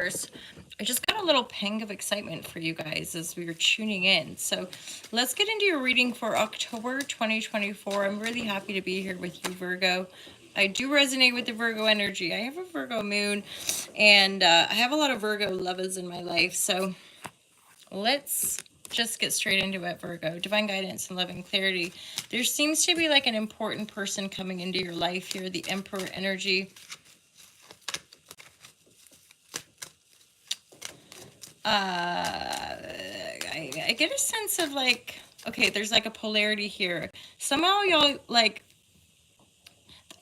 universe, I just got a little pang of excitement for you guys as we were tuning in. So let's get into your reading for October 2024. I'm really happy to be here with you, Virgo. I do resonate with the Virgo energy. I have a Virgo moon, and I have a lot of Virgo lovers in my life. So let's just get straight into it, Virgo. Divine guidance and loving clarity. There seems to be like an important person coming into your life here, the Emperor energy. I get a sense of like, okay, there's like a polarity here. Somehow y'all like,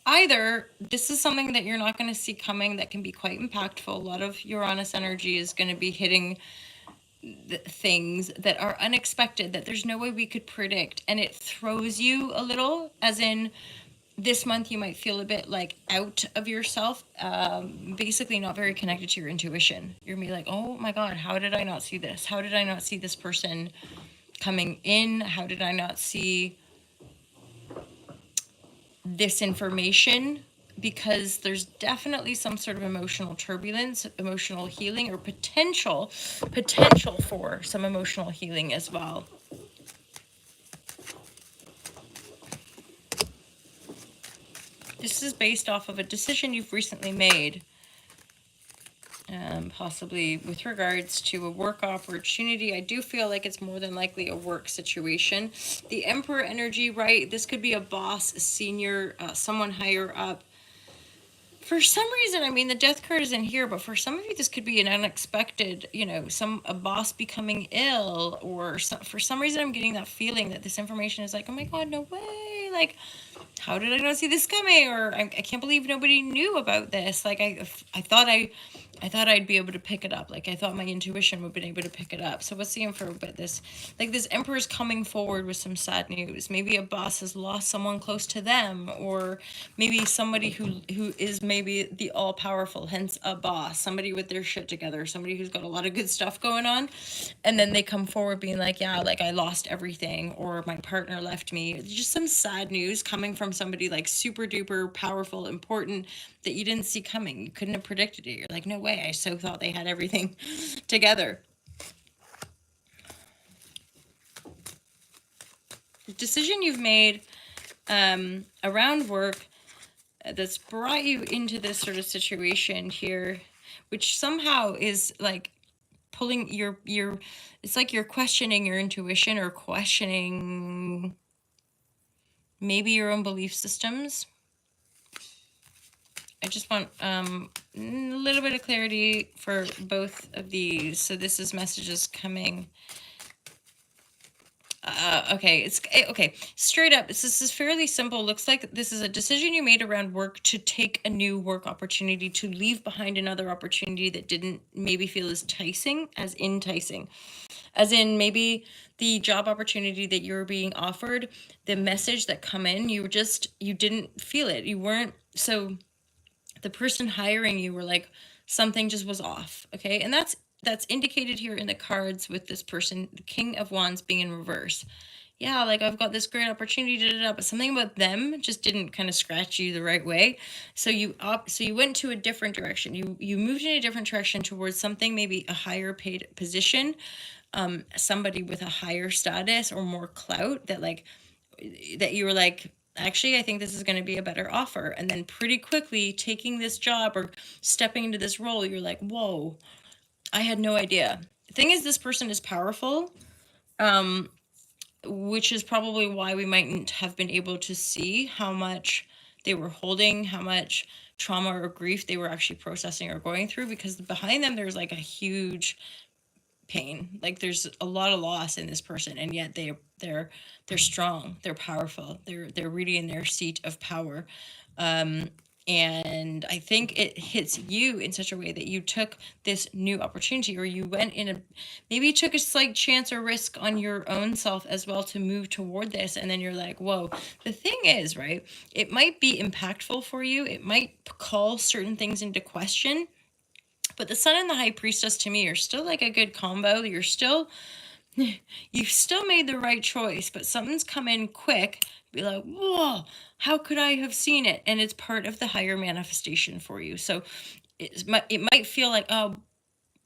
either this is something that you're not going to see coming that can be quite impactful. A lot of Uranus energy is going to be hitting things that are unexpected, that there's no way we could predict, and it throws you a little, as in this month you might feel a bit like out of yourself, basically not very connected to your intuition. You're gonna be like, oh my god, how did I not see this? How did I not see this person coming in? How did I not see this information? Because there's definitely some sort of emotional turbulence, emotional healing, or potential for some emotional healing as well. This is based off of a decision you've recently made, possibly with regards to a work opportunity. I do feel like it's more than likely a work situation. The Emperor energy, right? This could be a boss, a senior, someone higher up. For some reason, I mean, the death card isn't here, but for some of you, this could be an unexpected, you know, a boss becoming ill, or for some reason, I'm getting that feeling that this information is like, oh my god, no way, like, how did I not see this coming? Or I can't believe nobody knew about this. Like I thought I'd be able to pick it up. Like I thought my intuition would have been able to pick it up. So what's the info about this? Like this Emperor's coming forward with some sad news. Maybe a boss has lost someone close to them, or maybe somebody who is maybe the all powerful, hence a boss, somebody with their shit together, somebody who's got a lot of good stuff going on, and then they come forward being like, yeah, like I lost everything, or my partner left me. Just some sad news coming from somebody like super duper powerful, important, that you didn't see coming. You couldn't have predicted it. You're like, no way, I so thought they had everything together. The decision you've made around work that's brought you into this sort of situation here, which somehow is like pulling your it's like you're questioning your intuition, or questioning maybe your own belief systems. I just want a little bit of clarity for both of these. So this is messages coming. Okay, straight up, this is fairly simple. Looks like this is a decision you made around work to take a new work opportunity, to leave behind another opportunity that didn't maybe feel as enticing, as in maybe the job opportunity that you were being offered, the message that come in, you didn't feel it. You weren't, so the person hiring you were like, something just was off. Okay, and that's indicated here in the cards with this person, the King of Wands, being in reverse. Yeah, like I've got this great opportunity, but something about them just didn't kind of scratch you the right way. So you went to a different direction. You moved in a different direction towards something, maybe a higher paid position, somebody with a higher status or more clout, that you were like, actually, I think this is going to be a better offer. And then pretty quickly taking this job or stepping into this role, you're like, whoa, I had no idea. The thing is, this person is powerful, which is probably why we mightn't have been able to see how much they were holding, how much trauma or grief they were actually processing or going through, because behind them there's like a huge pain. Like there's a lot of loss in this person, and yet they're strong, they're powerful, they're really in their seat of power. And I think it hits you in such a way that you took this new opportunity, or you went maybe you took a slight chance or risk on your own self as well to move toward this. And then you're like, whoa. The thing is, right, it might be impactful for you. It might call certain things into question. But the Sun and the High Priestess, to me, are still like a good combo. You've still made the right choice, but something's come in quick. Be like, whoa, how could I have seen it? And it's part of the higher manifestation for you. So it might feel like, oh,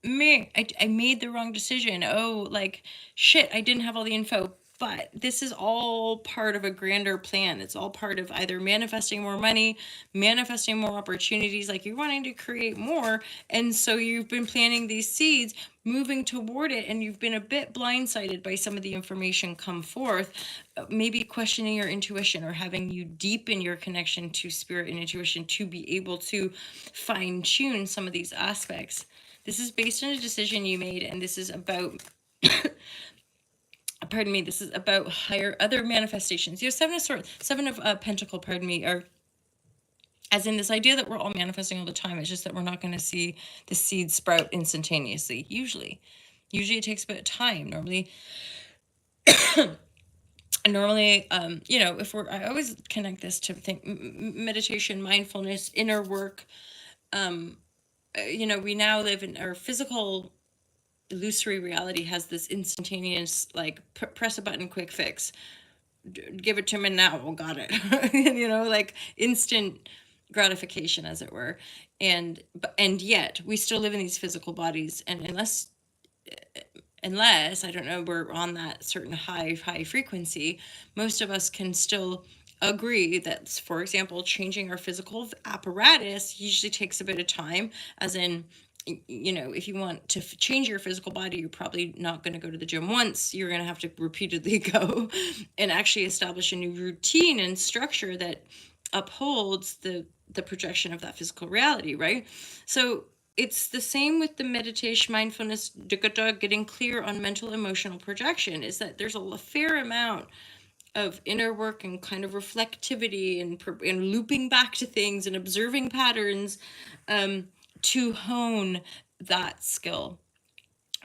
me, I made the wrong decision. Oh, like, shit, I didn't have all the info. But this is all part of a grander plan. It's all part of either manifesting more money, manifesting more opportunities, like you're wanting to create more. And so you've been planting these seeds, moving toward it, and you've been a bit blindsided by some of the information come forth, maybe questioning your intuition or having you deepen your connection to spirit and intuition to be able to fine tune some of these aspects. This is based on a decision you made, and this is about, pardon me, this is about higher other manifestations. You have seven of pentacle, pardon me, or as in this idea that we're all manifesting all the time. It's just that we're not going to see the seed sprout instantaneously. Usually it takes a bit of time. Normally, if I always connect this to meditation, mindfulness, inner work. We now live in our physical illusory reality has this instantaneous, like, press a button, quick fix, give it to me now, got it. Like instant gratification, as it were. And yet we still live in these physical bodies, and unless I don't know, we're on that certain high frequency, most of us can still agree that, for example, changing our physical apparatus usually takes a bit of time. As in, if you want to change your physical body, you're probably not going to go to the gym once. You're going to have to repeatedly go and actually establish a new routine and structure that upholds the projection of that physical reality, right? So it's the same with the meditation, mindfulness, getting clear on mental emotional projection, is that there's a fair amount of inner work and kind of reflectivity and looping back to things and observing patterns to hone that skill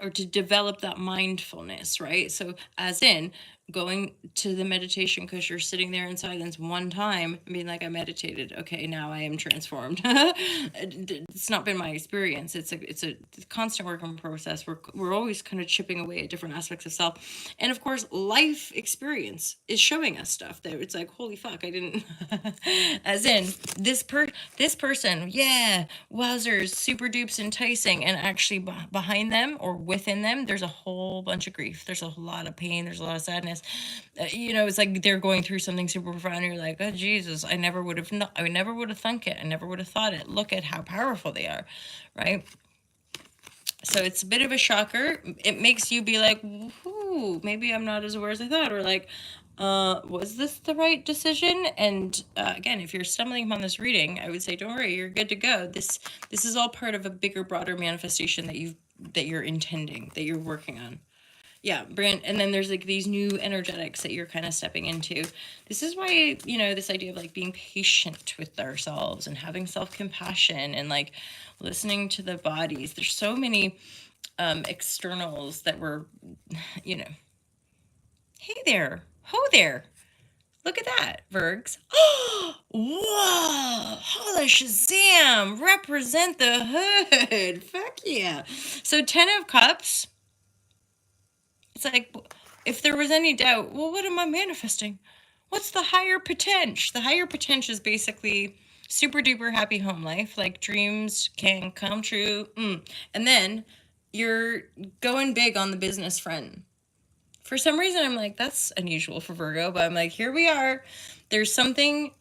or to develop that mindfulness, right? So as in going to the meditation because you're sitting there in silence one time and being like, I meditated, okay, now I am transformed. It's not been my experience. It's a constant working process. We're always kind of chipping away at different aspects of self, and of course life experience is showing us stuff that it's like, holy fuck, I didn't as in this person, yeah, wowzers, super dupes enticing, and actually behind them or within them there's a whole bunch of grief, there's a lot of pain, there's a lot of sadness. It's like they're going through something super profound, and you're like, oh Jesus, I never would have thunk it, I never would have thought it. Look at how powerful they are, right? So it's a bit of a shocker. It makes you be like, ooh, maybe I'm not as aware as I thought, or like, was this the right decision? And again, if you're stumbling upon this reading, I would say, don't worry, you're good to go. This is all part of a bigger, broader manifestation that you're intending, that you're working on. Yeah, Brand. And then there's like these new energetics that you're kind of stepping into. This is why, this idea of like being patient with ourselves and having self-compassion and like listening to the bodies. There's so many externals that were, hey there, ho there. Look at that, Virgs. Whoa! Holy Shazam! Represent the hood. Fuck yeah. So 10 of Cups. It's like, if there was any doubt, well, what am I manifesting? What's the higher potential? The higher potential is basically super duper happy home life, like dreams can come true. And then you're going big on the business front. For some reason, I'm like, that's unusual for Virgo, but I'm like, here we are. There's something,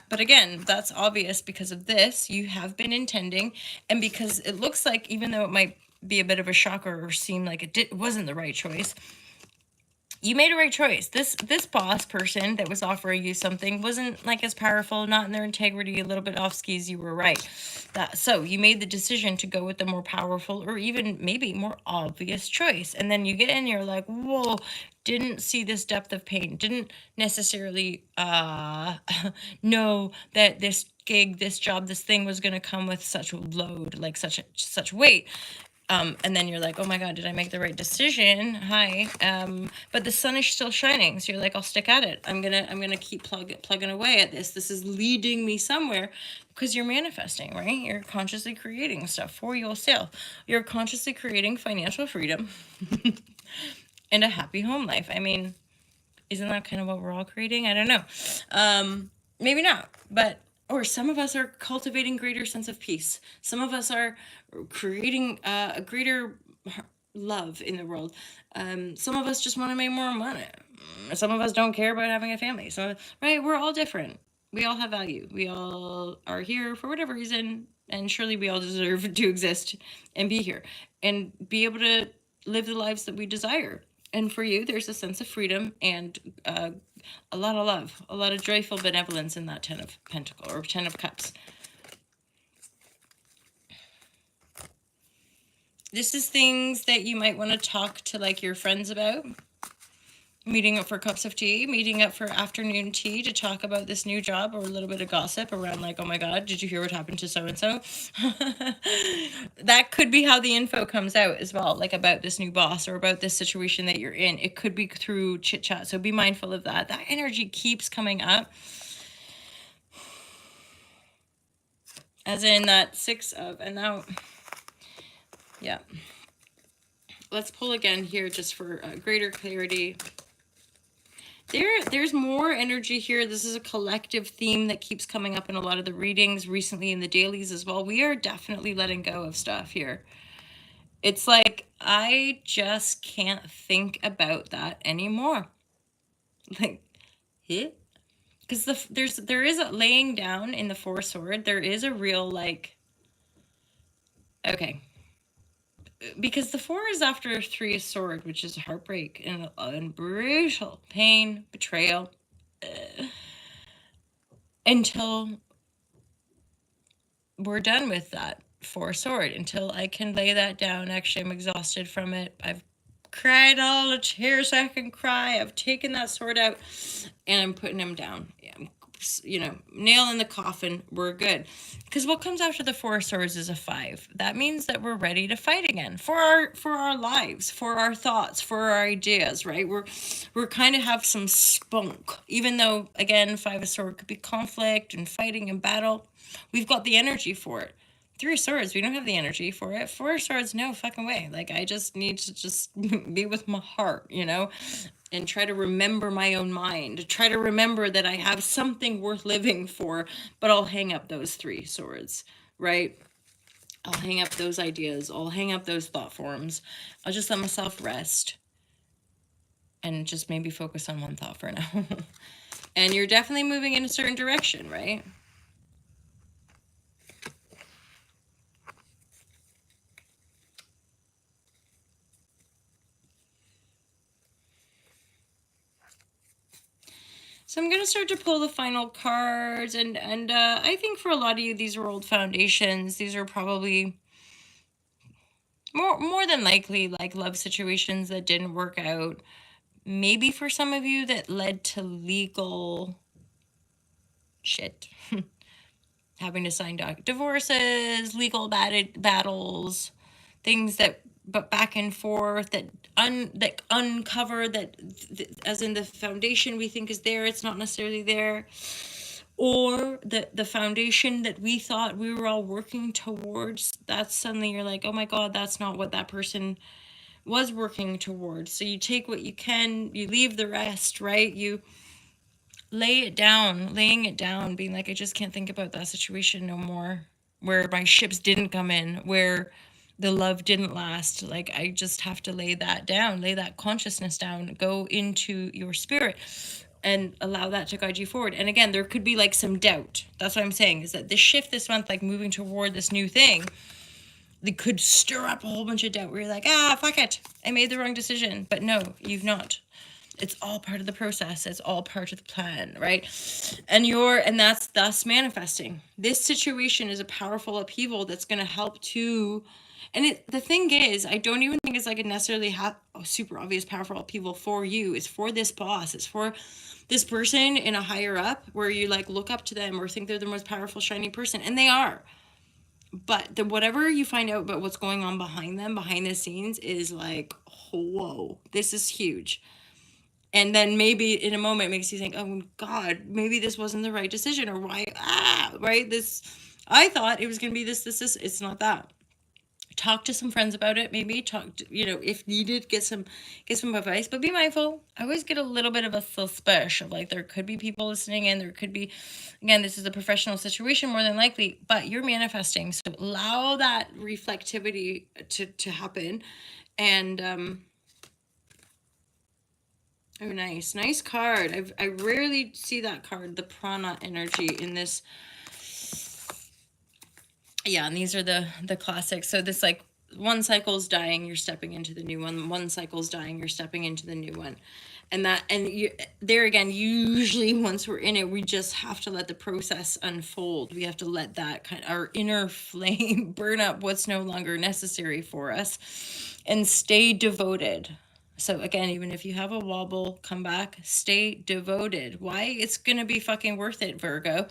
but again, that's obvious because of this. You have been intending, and because it looks like, even though it might be a bit of a shocker or seem like it wasn't the right choice, you made a right choice. This boss person that was offering you something wasn't like as powerful, not in their integrity, a little bit off skis. You were right. So you made the decision to go with the more powerful or even maybe more obvious choice. And then you get in, you're like, whoa, didn't see this depth of pain. Didn't necessarily know that this gig, this job, this thing was going to come with such a load, like such weight. And then you're like, oh my God, did I make the right decision? Hi. But the sun is still shining. So you're like, I'll stick at it. I'm gonna keep plugging away at this. This is leading me somewhere, because you're manifesting, right? You're consciously creating stuff for yourself. You're consciously creating financial freedom and a happy home life. I mean, isn't that kind of what we're all creating? I don't know. Maybe not, but or some of us are cultivating greater sense of peace. Some of us are creating a greater love in the world. Some of us just want to make more money. Some of us don't care about having a family. So, right, we're all different. We all have value. We all are here for whatever reason, and surely we all deserve to exist and be here and be able to live the lives that we desire. And for you, there's a sense of freedom and a lot of love, a lot of joyful benevolence in that 10 of Pentacle or 10 of Cups. This is things that you might want to talk to like your friends about. Meeting up for cups of tea, meeting up for afternoon tea to talk about this new job, or a little bit of gossip around like, oh my God, did you hear what happened to so-and-so? That could be how the info comes out as well, like about this new boss or about this situation that you're in. It could be through chit chat. So be mindful of that. That energy keeps coming up. As in that 6 of, and now, yeah. Let's pull again here just for greater clarity. There's more energy here. This is a collective theme that keeps coming up in a lot of the readings recently in the dailies as well. We are definitely letting go of stuff here. It's like, I just can't think about that anymore. Like, yeah. Because there is a laying down in the 4 sword. There is a real like, okay. Because the 4 is after 3 of sword, which is heartbreak and brutal pain, betrayal. Until we're done with that 4 sword, until I can lay that down. Actually, I'm exhausted from it. I've cried all the tears I can cry. I've taken that sword out and I'm putting him down. You know, nail in the coffin, we're good. Because what comes after the 4 swords is a 5. That means that we're ready to fight again for our lives, for our thoughts, for our ideas, right? We're kind of have some spunk, even though again 5 of swords could be conflict and fighting and battle. We've got the energy for it. 3 swords, we don't have the energy for it. 4 swords, no fucking way. Like, I just need to just be with my heart, you know, and try to remember my own mind. Try to remember that I have something worth living for, but I'll hang up those 3 swords, right? I'll hang up those ideas. I'll hang up those thought forms. I'll just let myself rest and just maybe focus on one thought for now. And you're definitely moving in a certain direction, right? So I'm going to start to pull the final cards, and I think for a lot of you, these are old foundations. These are probably more than likely like love situations that didn't work out. Maybe for some of you that led to legal shit. Having to sign divorces, legal battles, things that but back and forth that uncover that as in the foundation we think is there, it's not necessarily there, or the foundation that we thought we were all working towards, that's suddenly you're like, oh my God, that's not what that person was working towards. So you take what you can, you leave the rest, right? You laying it down, being like, I just can't think about that situation no more, where my ships didn't come in, where the love didn't last. Like, I just have to lay that down, lay that consciousness down, go into your spirit and allow that to guide you forward. And again, there could be like some doubt. That's what I'm saying, is that this shift this month, like moving toward this new thing, they could stir up a whole bunch of doubt where you're like, fuck it, I made the wrong decision. But no, you've not. It's all part of the process. It's all part of the plan, right? And that's thus manifesting. This situation is a powerful upheaval that's going to help to, and the thing is, I don't even think it's like a necessarily super obvious powerful upheaval for you. It's for this boss. It's for this person in a higher up where you like look up to them or think they're the most powerful, shiny person, and they are. But whatever you find out about what's going on behind them, behind the scenes, is like, whoa, this is huge. And then maybe in a moment it makes you think, oh God, maybe this wasn't the right decision, or why, right? I thought it was going to be this. It's not that. talk to some friends about it, maybe talk to, if needed, get some advice, but be mindful. I always get a little bit of a suspicion of like there could be people listening in, there could be, again, this is a professional situation more than likely, but you're manifesting, so allow that reflectivity to happen. And oh, nice card. I rarely see that card, the prana energy in this. Yeah, and these are the classics. So this, like, one cycle's dying, you're stepping into the new one. One cycle's dying, you're stepping into the new one. And that, and you, there again, usually once we're in it, we just have to let the process unfold. We have to let that kind of, our inner flame burn up what's no longer necessary for us, and stay devoted. So again, even if you have a wobble, come back, stay devoted. Why? It's gonna be fucking worth it, Virgo.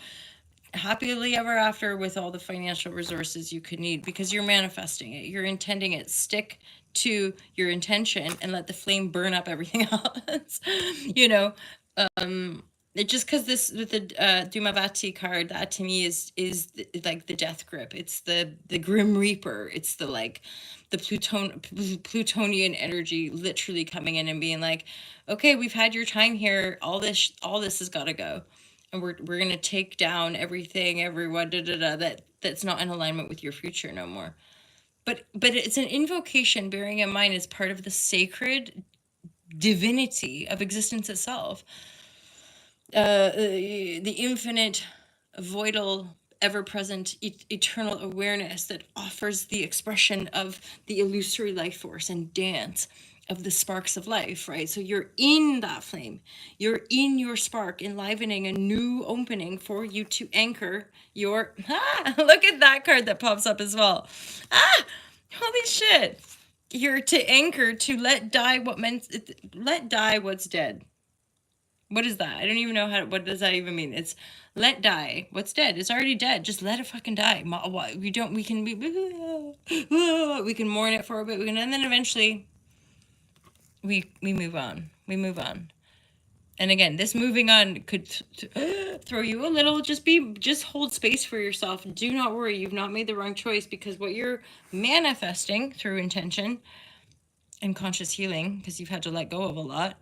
Happily ever after with all the financial resources you could need, because you're manifesting it, you're intending it. Stick to your intention and let the flame burn up everything else. It just, because this with the Dumavati card, that to me is like the death grip. It's the grim reaper. It's the, like, the Plutonian energy literally coming in and being like, okay, we've had your time here, all this has got to go, and we're going to take down everything, everyone, that's not in alignment with your future no more. But it's an invocation, bearing in mind it's part of the sacred divinity of existence itself. The infinite, voidal, ever-present, eternal awareness that offers the expression of the illusory life force and dance of the sparks of life, right? So you're in that flame. You're in your spark, enlivening a new opening for you to anchor your... look at that card that pops up as well. Holy shit. You're to anchor, to let die let die what's dead. What is that? I don't even know what does that even mean? It's let die what's dead. It's already dead. Just let it fucking die. We can mourn it for a bit. And then eventually we move on. We move on. And again, this moving on could throw you a little. Just hold space for yourself. Do not worry. You've not made the wrong choice, because what you're manifesting through intention and conscious healing, because you've had to let go of a lot.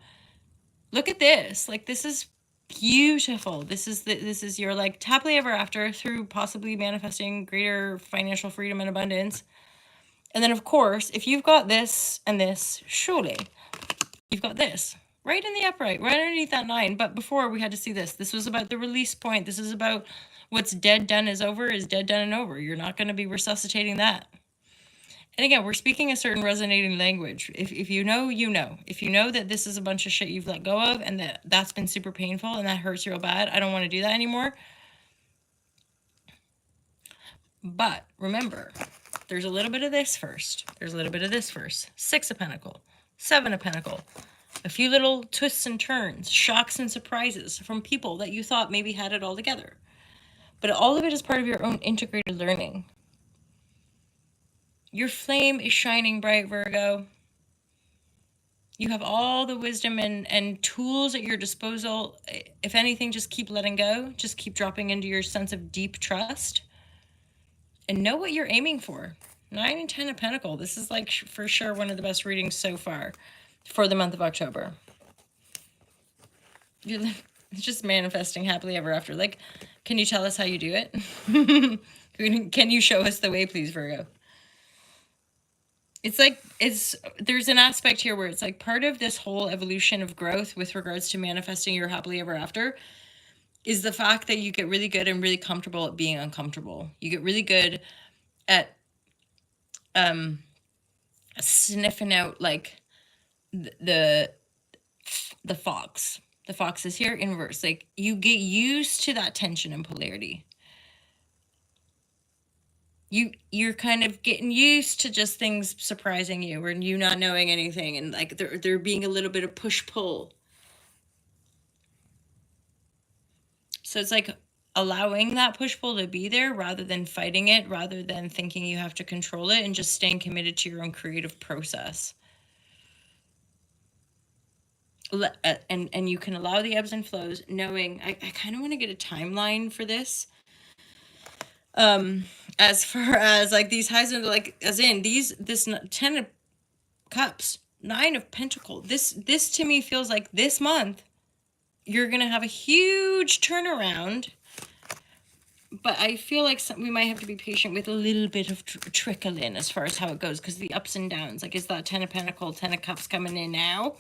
Look at this. Like, this is beautiful. This is your, like, happily ever after through possibly manifesting greater financial freedom and abundance. And then, of course, if you've got this and this, surely you've got this right in the upright, right underneath that 9. But before, we had to see this. This was about the release point. This is about what's dead, done, is over, is dead, done, and over. You're not going to be resuscitating that. And again, we're speaking a certain resonating language. If you know, you know. If you know that this is a bunch of shit you've let go of, and that's been super painful and that hurts real bad, I don't want to do that anymore. But remember, there's a little bit of this first. There's a little bit of this first. 6 of Pentacles, 7 of Pentacles. A few little twists and turns, shocks and surprises from people that you thought maybe had it all together. But all of it is part of your own integrated learning. Your flame is shining bright, Virgo. You have all the wisdom and tools at your disposal. If anything, just keep letting go. Just keep dropping into your sense of deep trust. And know what you're aiming for. 9 and 10 of Pentacles. This is, like, for sure one of the best readings so far for the month of October. It's just manifesting happily ever after. Like, can you tell us how you do it? Can you show us the way, please, Virgo? It's like, there's an aspect here where it's like part of this whole evolution of growth with regards to manifesting your happily ever after is the fact that you get really good and really comfortable at being uncomfortable. You get really good at sniffing out, like, the fox. The fox is here in reverse. Like, you get used to that tension and polarity. You're kind of getting used to just things surprising you, or you not knowing anything, and, like, there being a little bit of push-pull. So it's like allowing that push-pull to be there rather than fighting it, rather than thinking you have to control it, and just staying committed to your own creative process. And you can allow the ebbs and flows, knowing, I kind of want to get a timeline for this. As far as like these highs and like as in this 10 of cups, 9 of pentacles, this to me feels like this month you're gonna have a huge turnaround, but I feel like we might have to be patient with a little bit of trickle in as far as how it goes, because the ups and downs, like is that 10 of pentacles, 10 of cups coming in now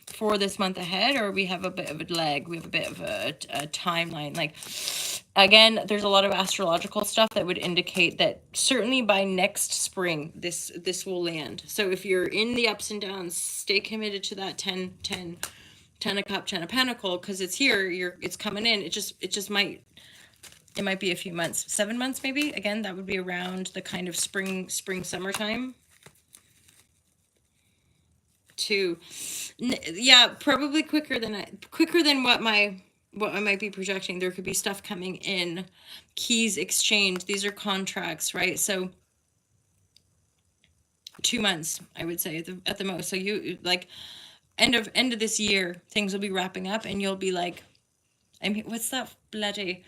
for this month ahead, or we have a bit of a lag, we have a bit of a timeline. Like again, there's a lot of astrological stuff that would indicate that certainly by next spring this will land. So if you're in the ups and downs, stay committed to that 10 of cup, 10 of pentacle, because it's here, it's coming in. It might be a few months, 7 months maybe. Again, that would be around the kind of spring summertime. Yeah, probably quicker than what I might be projecting. There could be stuff coming in, keys exchange. These are contracts, right? So 2 months, I would say at the most. So you like end of this year, things will be wrapping up, and you'll be like, I mean, what's that bloody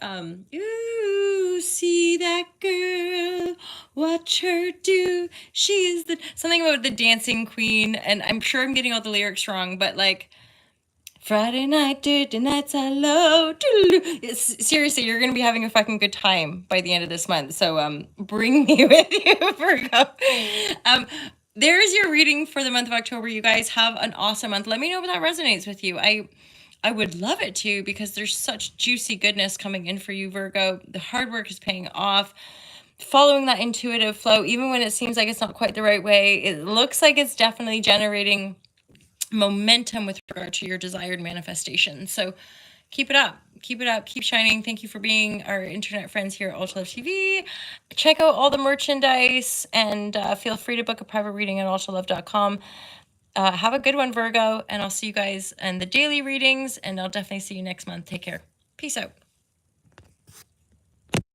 ooh, see that girl, watch her do, she is the, something about the dancing queen, and I'm sure I'm getting all the lyrics wrong, but like, Friday night, the nights are low. Seriously, you're going to be having a fucking good time by the end of this month. So bring me with you, Virgo. There's your reading for the month of October. You guys have an awesome month. Let me know if that resonates with you. I would love it to, because there's such juicy goodness coming in for you, Virgo. The hard work is paying off. Following that intuitive flow, even when it seems like it's not quite the right way, it looks like it's definitely generating momentum with regard to your desired manifestation. So keep it up, keep shining. Thank you for being our internet friends here at Ultra Love TV. Check out all the merchandise, and feel free to book a private reading at ultralove.com. Have a good one, Virgo, and I'll see you guys in the daily readings, and I'll definitely see you next month. Take care. Peace out.